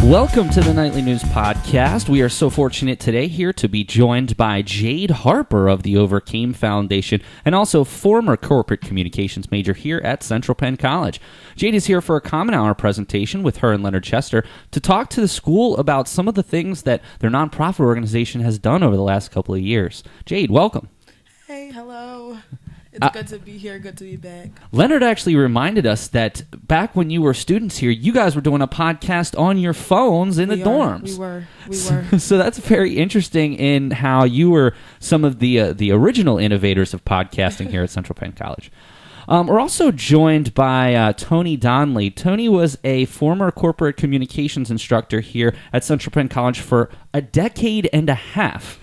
Welcome to the Nightly News Podcast. We are so fortunate today here to be joined by Jade Harper of the Overcame Foundation and also former corporate communications major here at Central Penn College. Jade is here for a Common Hour presentation with her and Leonard Chester to talk to the school about some of the things that their nonprofit organization has done over the last couple of years. Jade, welcome. Hey, hello. It's good to be here. Good to be back. Leonard actually reminded us that back when you were students here, you guys were doing a podcast on your phones in the dorms. We were. So that's very interesting in how you were some of the original innovators of podcasting here at Central Penn College. We're also joined by Tony Donnelly. Tony was a former corporate communications instructor here at Central Penn College for a decade and a half,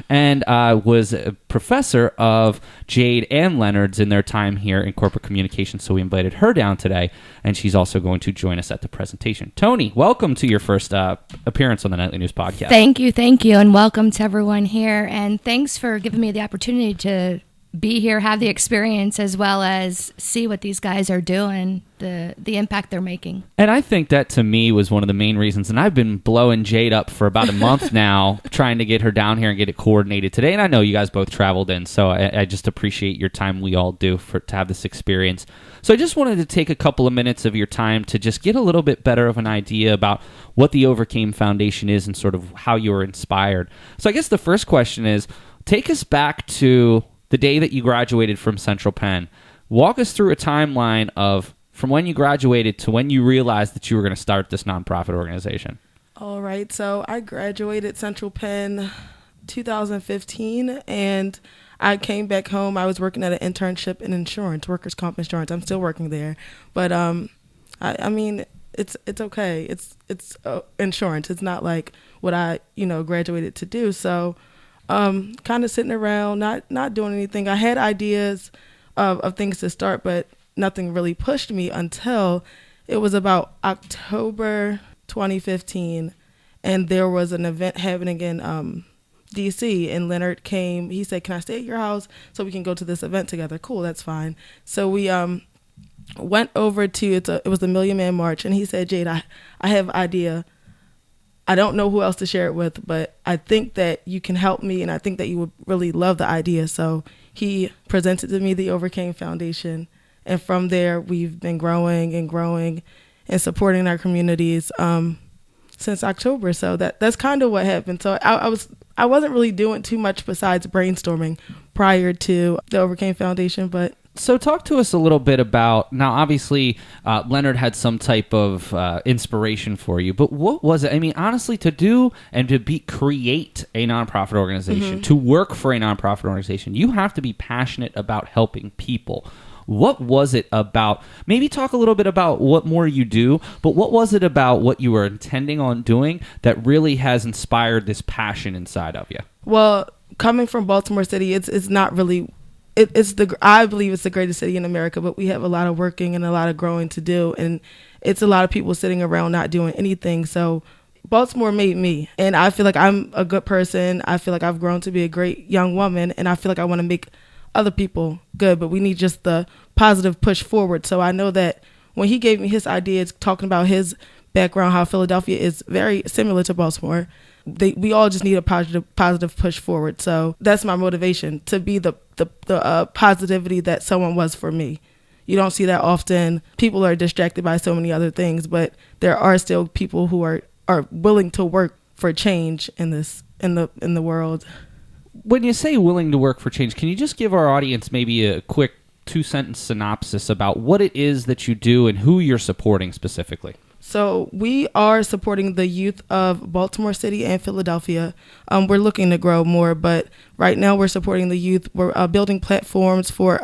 and was a professor of Jade and Leonard's in their time here in corporate communications, so we invited her down today, and she's also going to join us at the presentation. Tony, welcome to your first appearance on the Nightly News Podcast. Thank you, and welcome to everyone here, and thanks for giving me the opportunity to be here, have the experience, as well as see what these guys are doing, the impact they're making. And I think that, to me, was one of the main reasons, and I've been blowing Jade up for about a month now, trying to get her down here and get it coordinated today, and I know you guys both traveled in, so I just appreciate your time. We all do to have this experience. So I just wanted to take a couple of minutes of your time to just get a little bit better of an idea about what the Overcame Foundation is and sort of how you were inspired. So I guess the first question is, take us back to the day that you graduated from Central Penn. Walk us through a timeline of from when you graduated to when you realized that you were going to start this nonprofit organization. All right. So I graduated Central Penn 2015, and I came back home. I was working at an internship in insurance, workers' comp insurance. I'm still working there. But I mean, it's okay. It's insurance. It's not like what I, graduated to do. So kind of sitting around, not doing anything. I had ideas of things to start, but nothing really pushed me until it was about October 2015, and there was an event happening in DC, and Leonard came. He said, "Can I stay at your house so we can go to this event together?" Cool, that's fine. So we went over to it was the Million Man March, and he said, "Jade, I have an idea. I don't know who else to share it with, but I think that you can help me, and I think that you would really love the idea." So he presented to me the Overcame Foundation, and from there we've been growing and supporting our communities since October. So that's kind of what happened. So I wasn't really doing too much besides brainstorming prior to the Overcame Foundation, but. So talk to us a little bit about, now obviously Leonard had some type of inspiration for you, but what was it? I mean, honestly, to do and to create a nonprofit organization, to work for a nonprofit organization, you have to be passionate about helping people. What was it about? Maybe talk a little bit about what more you do, but what was it about what you were intending on doing that really has inspired this passion inside of you? Well, coming from Baltimore City, it's not really... I believe it's the greatest city in America, but we have a lot of working and a lot of growing to do, and it's a lot of people sitting around not doing anything. So Baltimore made me, and I feel like I'm a good person. I feel like I've grown to be a great young woman, and I feel like I want to make other people good, but we need just the positive push forward. So I know that when he gave me his ideas, talking about his background, how Philadelphia is very similar to Baltimore, we all just need a positive push forward. So that's my motivation, to be the positivity that someone was for me. You don't see that often. People are distracted by so many other things, but there are still people who are willing to work for change in the world. When you say willing to work for change, can you just give our audience maybe a quick 2-sentence synopsis about what it is that you do and who you're supporting specifically? So we are supporting the youth of Baltimore City and Philadelphia. We're looking to grow more, but right now we're supporting the youth. We're building platforms for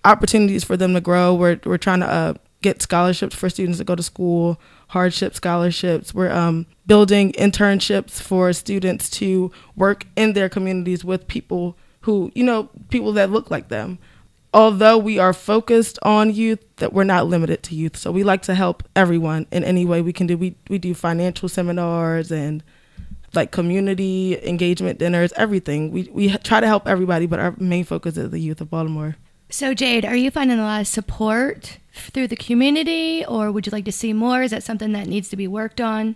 opportunities for them to grow. We're trying to get scholarships for students to go to school, hardship scholarships. We're building internships for students to work in their communities with people who, people that look like them. Although we are focused on youth, that we're not limited to youth. So we like to help everyone in any way we can do. We do financial seminars and like community engagement dinners, everything. We try to help everybody, but our main focus is the youth of Baltimore. So, Jade, are you finding a lot of support through the community, or would you like to see more? Is that something that needs to be worked on?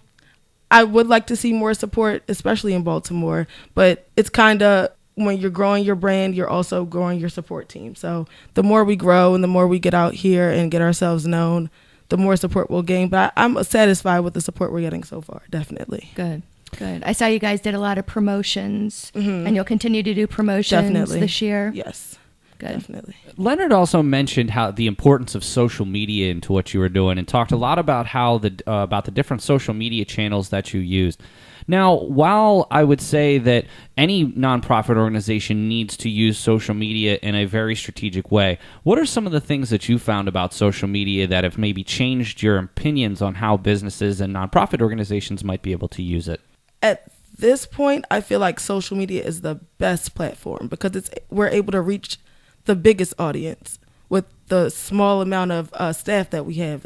I would like to see more support, especially in Baltimore, but it's kind of when you're growing your brand, you're also growing your support team. So the more we grow and the more we get out here and get ourselves known, the more support we'll gain. But I'm satisfied with the support we're getting so far, definitely. Good. I saw you guys did a lot of promotions, and you'll continue to do promotions this year. Yes. Good. Definitely. Leonard also mentioned how the importance of social media into what you were doing, and talked a lot about how about the different social media channels that you used. Now, while I would say that any nonprofit organization needs to use social media in a very strategic way, what are some of the things that you found about social media that have maybe changed your opinions on how businesses and nonprofit organizations might be able to use it? At this point, I feel like social media is the best platform because we're able to reach the biggest audience with the small amount of staff that we have.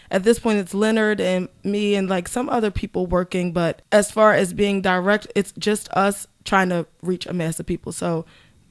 At this point, it's Leonard and me and like some other people working, but as far as being direct, it's just us trying to reach a mass of people. So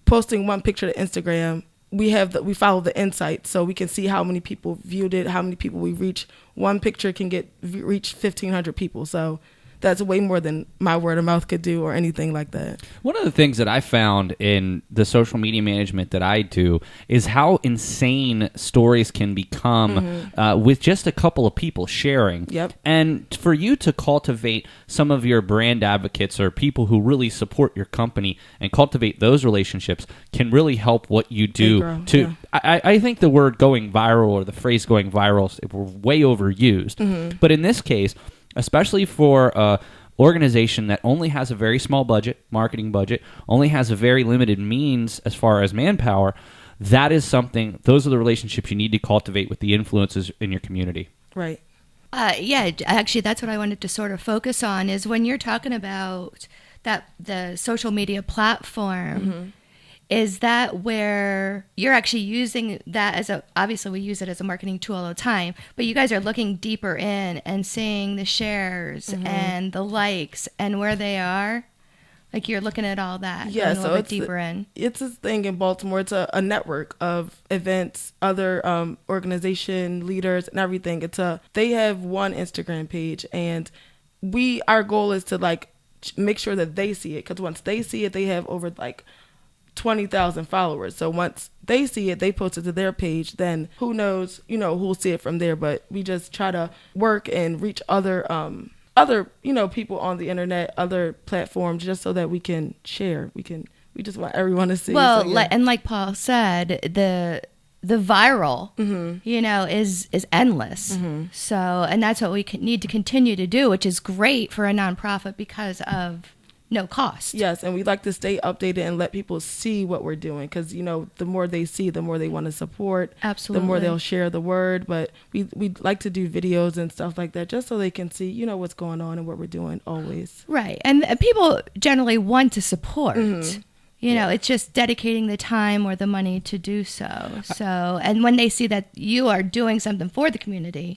posting one picture to Instagram, we follow the insights so we can see how many people viewed it, how many people we reach. One picture can reach 1,500 people. So that's way more than my word of mouth could do or anything like that. One of the things that I found in the social media management that I do is how insane stories can become with just a couple of people sharing. Yep. And for you to cultivate some of your brand advocates or people who really support your company and cultivate those relationships can really help what you do. I think the word going viral or the phrase going viral were way overused. But in this case, especially for an organization that only has a very small marketing budget, only has a very limited means as far as manpower, those are the relationships you need to cultivate with the influencers in your community. Right. Yeah, actually, that's what I wanted to sort of focus on is when you're talking about the social media platform, is that where you're actually using that obviously we use it as a marketing tool all the time, but you guys are looking deeper in and seeing the shares and the likes and where they are? Like you're looking at all that, yeah, a little bit deeper in. It's a thing in Baltimore. It's a network of events, other organization leaders and everything. They have one Instagram page, and our goal is to like make sure that they see it, because once they see it, they have over like 20,000 followers. So once they see it, they post it to their page, then who knows, who'll see it from there. But we just try to work and reach other people on the internet, other platforms, just so that we can share. We just want everyone to see. Well, so, yeah. And like Paul said, the viral, is endless. So, and that's what we need to continue to do, which is great for a nonprofit because of no cost. Yes, and we like to stay updated and let people see what we're doing, because the more they see, the more they want to support. Absolutely. The more they'll share the word. But we like to do videos and stuff like that just so they can see what's going on and what we're doing always. Right, and people generally want to support. It's just dedicating the time or the money to do so. So, and when they see that you are doing something for the community,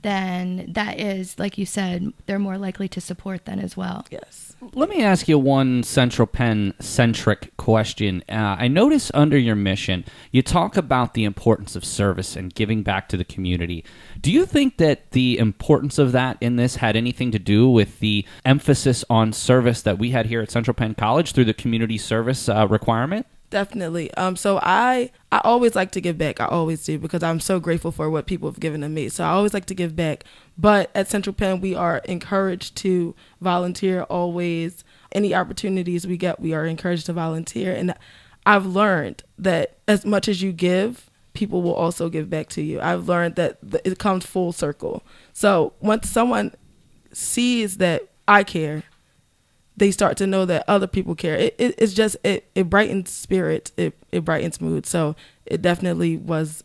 then that is, like you said, they're more likely to support then as well. Yes. Let me ask you one Central Penn-centric question. I notice under your mission, you talk about the importance of service and giving back to the community. Do you think that the importance of that in this had anything to do with the emphasis on service that we had here at Central Penn College through the community service requirement? Definitely. So I always like to give back. I always do, because I'm so grateful for what people have given to me. So I always like to give back. But at Central Penn, we are encouraged to volunteer always. Any opportunities we get, we are encouraged to volunteer. And I've learned that as much as you give, people will also give back to you. I've learned that it comes full circle. So once someone sees that I care, they start to know that other people care. It's just, it brightens spirit. It brightens mood. So it definitely was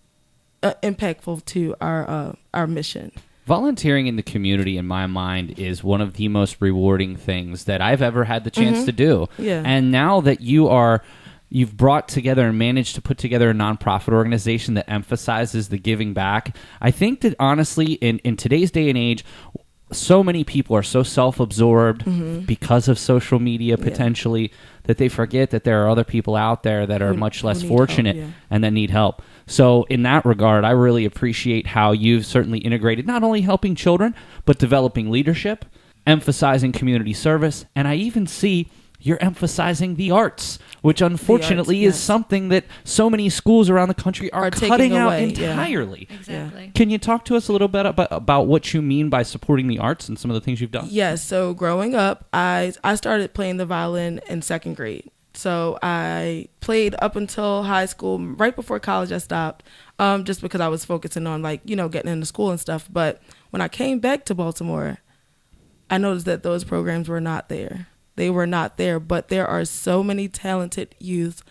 impactful to our mission. Volunteering in the community, in my mind, is one of the most rewarding things that I've ever had the chance to do. Yeah. And now that you've brought together and managed to put together a nonprofit organization that emphasizes the giving back, I think that honestly, in today's day and age, so many people are so self-absorbed because of social media potentially that they forget that there are other people out there that are much less fortunate and that need help. So in that regard, I really appreciate how you've certainly integrated not only helping children, but developing leadership, emphasizing community service, and I even see you're emphasizing the arts, which unfortunately is something that so many schools around the country are cutting out entirely. Yeah. Exactly. Can you talk to us a little bit about what you mean by supporting the arts and some of the things you've done? Yes. So growing up, I started playing the violin in second grade. So I played up until high school. Right before college, I stopped just because I was focusing on getting into school and stuff. But when I came back to Baltimore, I noticed that those programs were not there. They were not there, but there are so many talented youth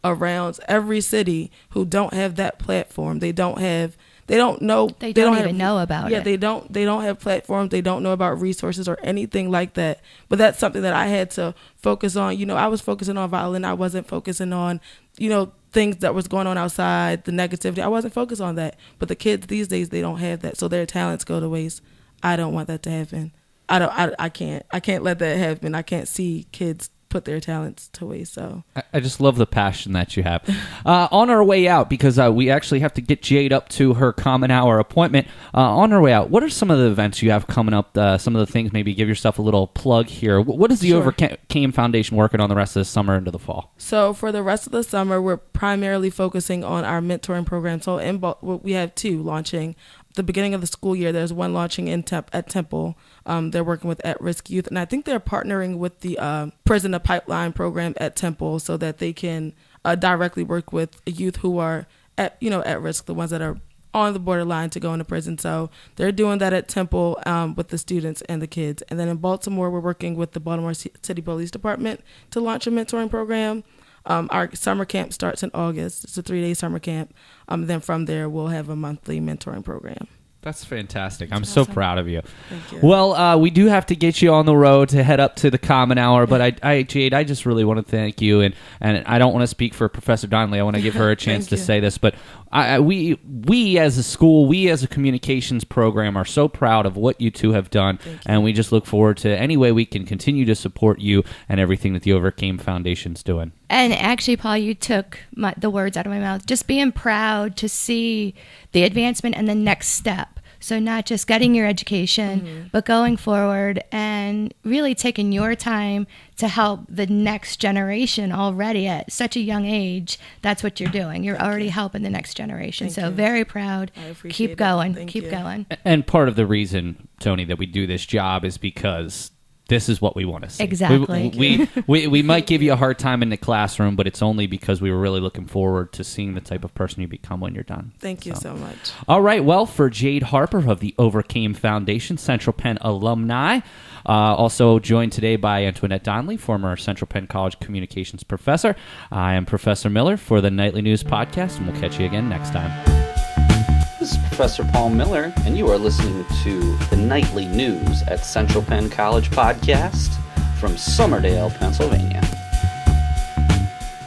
around every city who don't have that platform. They don't even know about it. Yeah, they don't have platforms. They don't know about resources or anything like that. But that's something that I had to focus on. I was focusing on violin. I wasn't focusing on, things that was going on outside, the negativity. I wasn't focused on that. But the kids these days, they don't have that. So their talents go to waste. I don't want that to happen. I can't let that happen. I can't see kids put their talents to waste. So I just love the passion that you have. On our way out, because we actually have to get Jade up to her common hour appointment. On our way out, what are some of the events you have coming up? Some of the things, maybe give yourself a little plug here. What is the Overcame Foundation working on the rest of the summer into the fall? So for the rest of the summer, we're primarily focusing on our mentoring program. So we have two launching. The beginning of the school year, there's one launching at Temple. They're working with at-risk youth, and I think they're partnering with the Prison to Pipeline program at Temple so that they can directly work with youth who are at risk, the ones that are on the borderline to go into prison. So they're doing that at Temple with the students and the kids. And then in Baltimore, we're working with the Baltimore City Police Department to launch a mentoring program. Our summer camp starts in August. It's a 3-day summer camp. Then from there, we'll have a monthly mentoring program. That's fantastic. I'm so proud of you. Thank you. Well, we do have to get you on the road to head up to the Common Hour, but Jade, I just really want to thank you, and I don't want to speak for Professor Donnelly. I want to give her a chance to say this, but we as a school, we as a communications program are so proud of what you two have done, and we just look forward to any way we can continue to support you and everything that the Overcame Foundation's doing. And actually, Paul, you took the words out of my mouth. Just being proud to see the advancement and the next step. So not just getting your education, but going forward and really taking your time to help the next generation already at such a young age. That's what you're doing. You're already helping the next generation. So very proud. I appreciate Keep going. Thank Keep you. going. And part of the reason, Tony, that we do this job is because this is what we want to see. Exactly. We might give you a hard time in the classroom, but it's only because we were really looking forward to seeing the type of person you become when you're done. Thank you so much. All right. Well, for Jade Harper of the Overcame Foundation, Central Penn Alumni, also joined today by Antoinette Donnelly, former Central Penn College communications professor. I am Professor Miller for the Nightly News Podcast, and we'll catch you again next time. This is Professor Paul Miller, and you are listening to the Nightly News at Central Penn College podcast from Somerdale, Pennsylvania.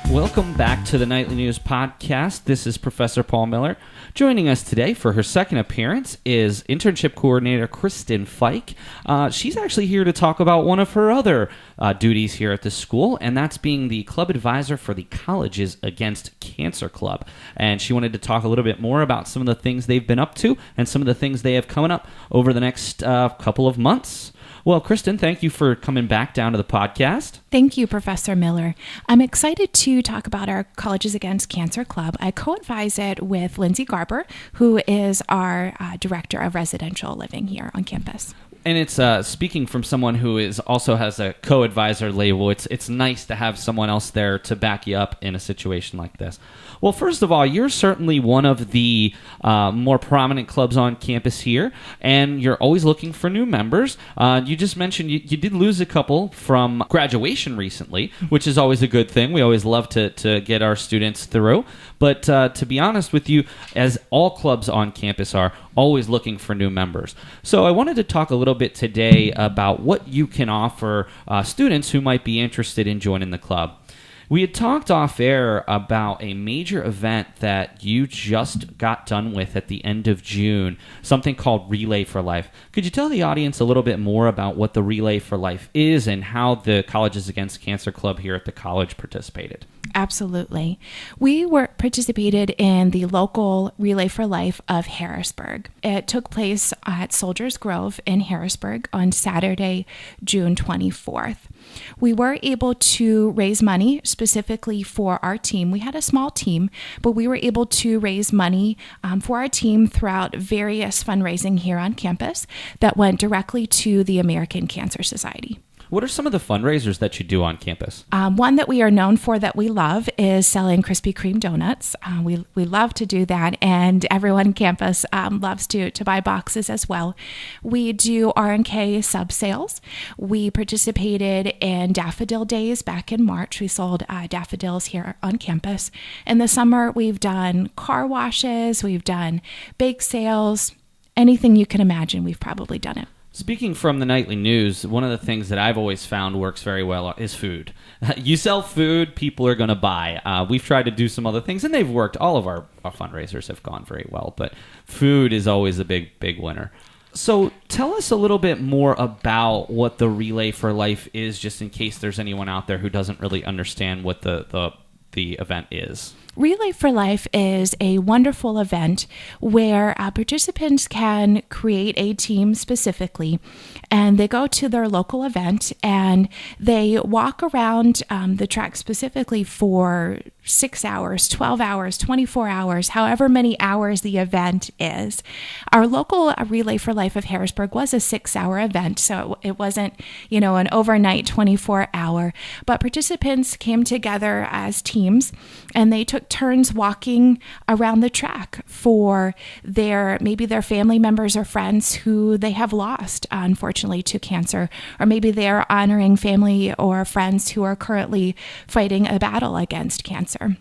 Welcome back to the Nightly News Podcast. This is Professor Paul Miller. Joining us today for her second appearance is Internship Coordinator Kristin Fike. She's actually here to talk about one of her other duties here at the school, and that's being the club advisor for the Colleges Against Cancer Club. And she wanted to talk a little bit more about some of the things they've been up to and some of the things they have coming up over the next couple of months. Well, Kristin, thank you for coming back down to the podcast. Thank you, Professor Miller. I'm excited to talk about our Colleges Against Cancer Club. I co-advise it with Lindsay Garber, who is our Director of Residential Living here on campus. And it's speaking from someone who also has a co-advisor label. It's nice to have someone else there to back you up in a situation like this. Well, first of all, you're certainly one of the more prominent clubs on campus here, and you're always looking for new members. You just mentioned you did lose a couple from graduation recently, which is always a good thing. We always love to get our students through. But to be honest with you, as all clubs on campus are, always looking for new members. So I wanted to talk a little bit today about what you can offer students who might be interested in joining the club. We had talked off air about a major event that you just got done with at the end of June, something called Relay for Life. Could you tell the audience a little bit more about what the Relay for Life is and how the Colleges Against Cancer Club here at the college participated? Absolutely. We participated in the local Relay for Life of Harrisburg. It took place at Soldiers Grove in Harrisburg on Saturday, June 24th. We were able to raise money specifically for our team. We had a small team, but we were able to raise money for our team throughout various fundraising here on campus that went directly to the American Cancer Society. What are some of the fundraisers that you do on campus? One that we are known for that we love is selling Krispy Kreme donuts. We love to do that, and everyone on campus loves to buy boxes as well. We do R&K sub sales. We participated in Daffodil Days back in March. We sold daffodils here on campus. In the summer, we've done car washes. We've done bake sales. Anything you can imagine, we've probably done it. Speaking from the nightly news, one of the things that I've always found works very well is food. You sell food, people are going to buy. We've tried to do some other things, and they've worked. All of our fundraisers have gone very well, but food is always a big winner. So tell us a little bit more about what the Relay for Life is, just in case there's anyone out there who doesn't really understand what the event is. Relay for Life is a wonderful event where participants can create a team specifically, and they go to their local event and they walk around the track specifically for 6 hours, 12 hours, 24 hours, however many hours the event is. Our local Relay for Life of Harrisburg was a 6-hour event, so it wasn't, an overnight 24-hour, but participants came together as teams and they took turns walking around the track for maybe their family members or friends who they have lost, unfortunately, to cancer, or maybe they're honoring family or friends who are currently fighting a battle against cancer.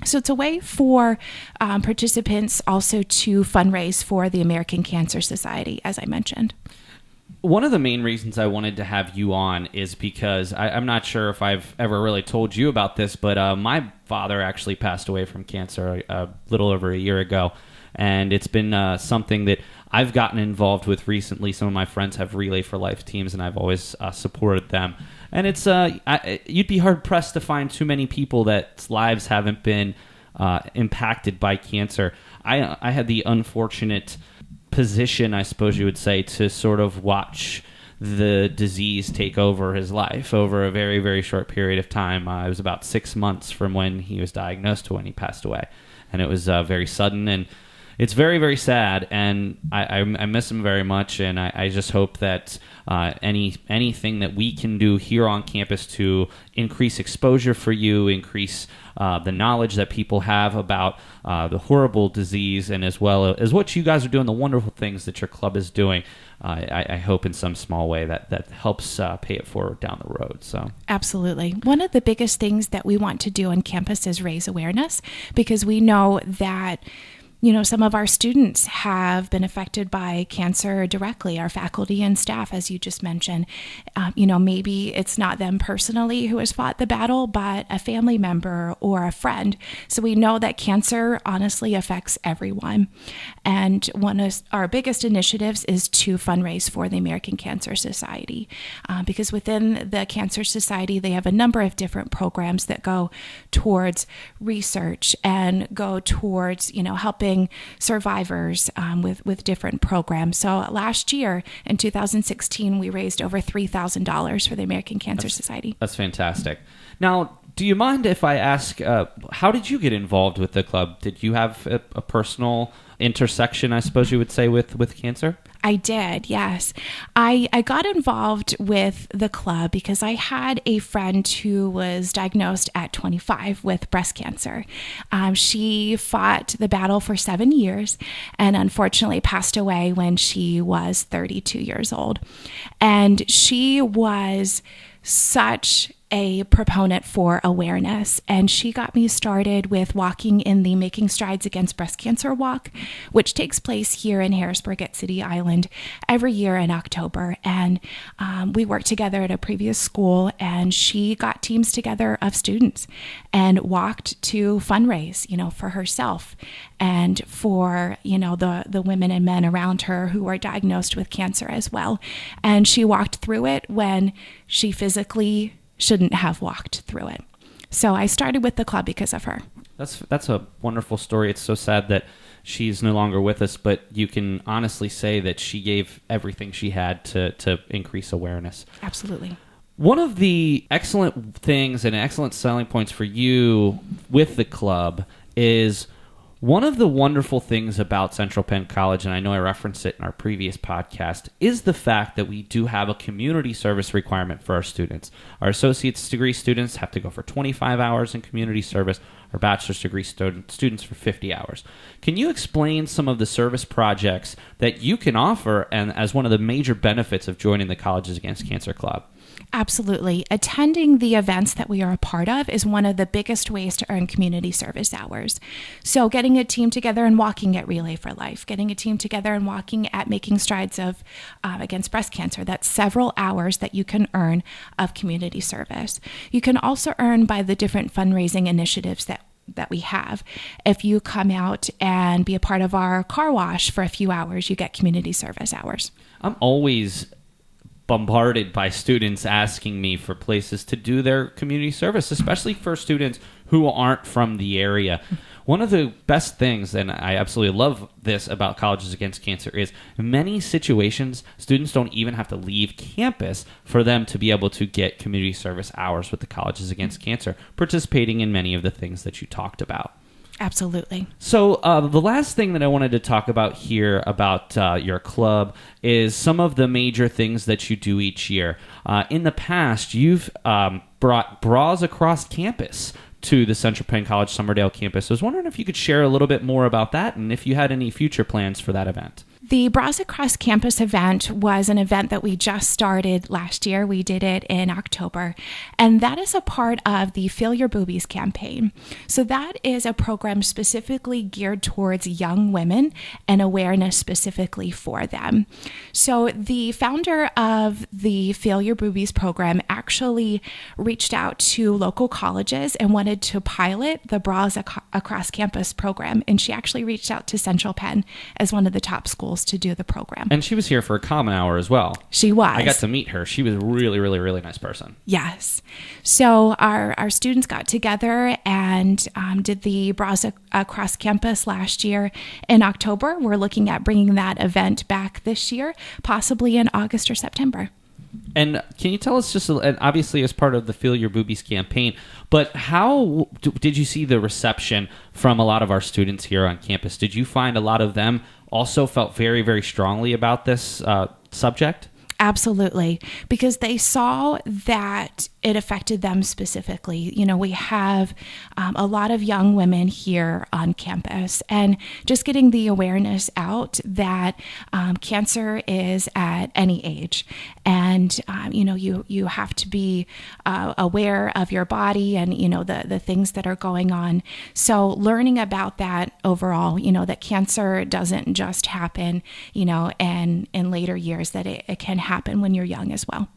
So it's a way for participants also to fundraise for the American Cancer Society, as I mentioned. One of the main reasons I wanted to have you on is because I'm not sure if I've ever really told you about this, but my father actually passed away from cancer a little over a year ago. And it's been something that I've gotten involved with recently. Some of my friends have Relay for Life teams, and I've always supported them. And it's you'd be hard-pressed to find too many people that lives haven't been impacted by cancer. I had the unfortunate position, I suppose you would say, to sort of watch the disease take over his life over a very, very short period of time. It was about 6 months from when he was diagnosed to when he passed away. And it was very sudden, and it's very, very sad, and I miss him very much, and I just hope that anything that we can do here on campus to increase exposure for you, increase the knowledge that people have about the horrible disease, and as well as what you guys are doing, the wonderful things that your club is doing, I hope in some small way that helps pay it forward down the road. So absolutely. One of the biggest things that we want to do on campus is raise awareness, because we know that some of our students have been affected by cancer directly, our faculty and staff, as you just mentioned. Maybe it's not them personally who has fought the battle, but a family member or a friend. So we know that cancer honestly affects everyone. And one of our biggest initiatives is to fundraise for the American Cancer Society, because within the Cancer Society, they have a number of different programs that go towards research and go towards, helping survivors with different programs. So last year, in 2016, we raised over $3,000 for the American Cancer Society. That's fantastic. Now, do you mind if I ask, how did you get involved with the club? Did you have a personal intersection, I suppose you would say, with cancer? I did, yes. I got involved with the club because I had a friend who was diagnosed at 25 with breast cancer. She fought the battle for 7 years and unfortunately passed away when she was 32 years old. And she was such a proponent for awareness, and she got me started with walking in the Making Strides Against Breast Cancer Walk, which takes place here in Harrisburg at City Island every year in October. And we worked together at a previous school, and she got teams together of students and walked to fundraise, for herself and for, the women and men around her who are diagnosed with cancer as well. And she walked through it when she physically shouldn't have walked through it. So I started with the club because of her. That's a wonderful story. It's so sad that she's no longer with us, but you can honestly say that she gave everything she had to increase awareness. Absolutely. One of the excellent things and excellent selling points for you with the club is one of the wonderful things about Central Penn College, and I know I referenced it in our previous podcast, is the fact that we do have a community service requirement for our students. Our associate's degree students have to go for 25 hours in community service. Our bachelor's degree students for 50 hours. Can you explain some of the service projects that you can offer and as one of the major benefits of joining the Colleges Against Cancer Club? Absolutely. Attending the events that we are a part of is one of the biggest ways to earn community service hours. So getting a team together and walking at Relay for Life, getting a team together and walking at Making Strides against breast cancer, that's several hours that you can earn of community service. You can also earn by the different fundraising initiatives that we have. If you come out and be a part of our car wash for a few hours, you get community service hours. I'm always bombarded by students asking me for places to do their community service, especially for students who aren't from the area. One of the best things, and I absolutely love this about Colleges Against Cancer, is in many situations, students don't even have to leave campus for them to be able to get community service hours with the Colleges Against Cancer, participating in many of the things that you talked about. Absolutely. So the last thing that I wanted to talk about here about your club is some of the major things that you do each year. In the past, you've brought bras across campus to the Central Penn College Somerdale campus. I was wondering if you could share a little bit more about that and if you had any future plans for that event. The Bras Across Campus event was an event that we just started last year. We did it in October, and that is a part of the Fill Your Boobies campaign. So that is a program specifically geared towards young women and awareness specifically for them. So the founder of the Fill Your Boobies program actually reached out to local colleges and wanted to pilot the Bras Across Campus program, and she actually reached out to Central Penn as one of the top schools to do the program. And she was here for a common hour as well. She was. I got to meet her. She was a really, really, really nice person. Yes. So our students got together and did the Bras Across Campus last year in October. We're looking at bringing that event back this year, possibly in August or September. And can you tell us just, and obviously as part of the Feel Your Boobies campaign, but how did you see the reception from a lot of our students here on campus? Did you find a lot of them also felt very, very strongly about this subject? Absolutely, because they saw that it affected them specifically. You know, we have a lot of young women here on campus, and just getting the awareness out that cancer is at any age. And, you have to be aware of your body and, the things that are going on. So learning about that overall, that cancer doesn't just happen, and in later years, that it can happen when you're young as well.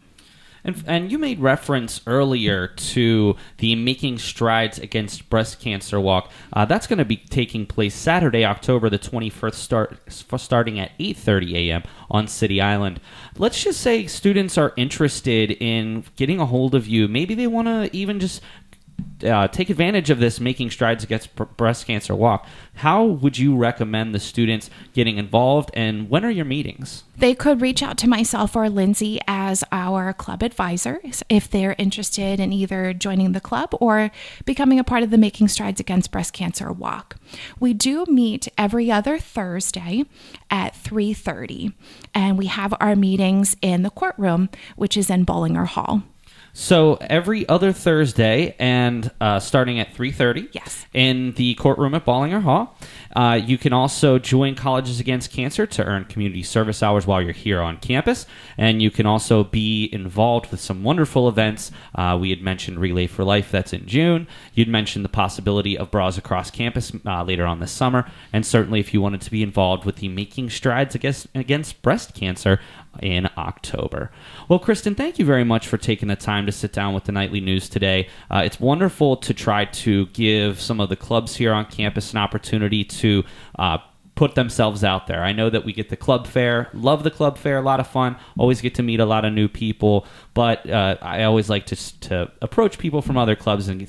And you made reference earlier to the Making Strides Against Breast Cancer Walk. That's going to be taking place Saturday, October the 21st, starting at 8:30 a.m. on City Island. Let's just say students are interested in getting a hold of you. Maybe they want to even just take advantage of this Making Strides Against Breast Cancer Walk. How would you recommend the students getting involved, and when are your meetings? They could reach out to myself or Lindsay as our club advisors if they're interested in either joining the club or becoming a part of the Making Strides Against Breast Cancer Walk. We do meet every other Thursday at 3:30, and we have our meetings in the courtroom, which is in Bollinger Hall. So every other Thursday and starting at 3:30 Yes. in the courtroom at Ballinger Hall. You can also join Colleges Against Cancer to earn community service hours while you're here on campus. And you can also be involved with some wonderful events. We had mentioned Relay for Life, that's in June. You'd mentioned the possibility of Bras Across Campus later on this summer. And certainly if you wanted to be involved with the Making Strides Against Breast Cancer in October. Well, Kristin, thank you very much for taking the time to sit down with the Nightly News today. It's wonderful to try to give some of the clubs here on campus an opportunity to put themselves out there. I know that we get the club fair, love the club fair, a lot of fun, always get to meet a lot of new people, but I always like to approach people from other clubs and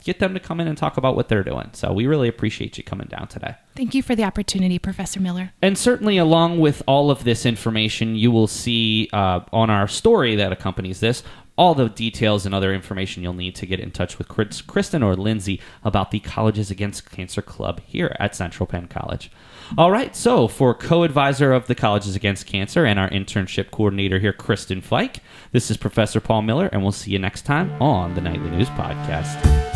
get them to come in and talk about what they're doing. So we really appreciate you coming down today. Thank you for the opportunity, Professor Miller. And certainly along with all of this information, you will see on our story that accompanies this, all the details and other information you'll need to get in touch with Kristin or Lindsay about the Colleges Against Cancer Club here at Central Penn College. All right, so for co-advisor of the Colleges Against Cancer and our internship coordinator here, Kristin Fike, this is Professor Paul Miller, and we'll see you next time on the Nightly News Podcast.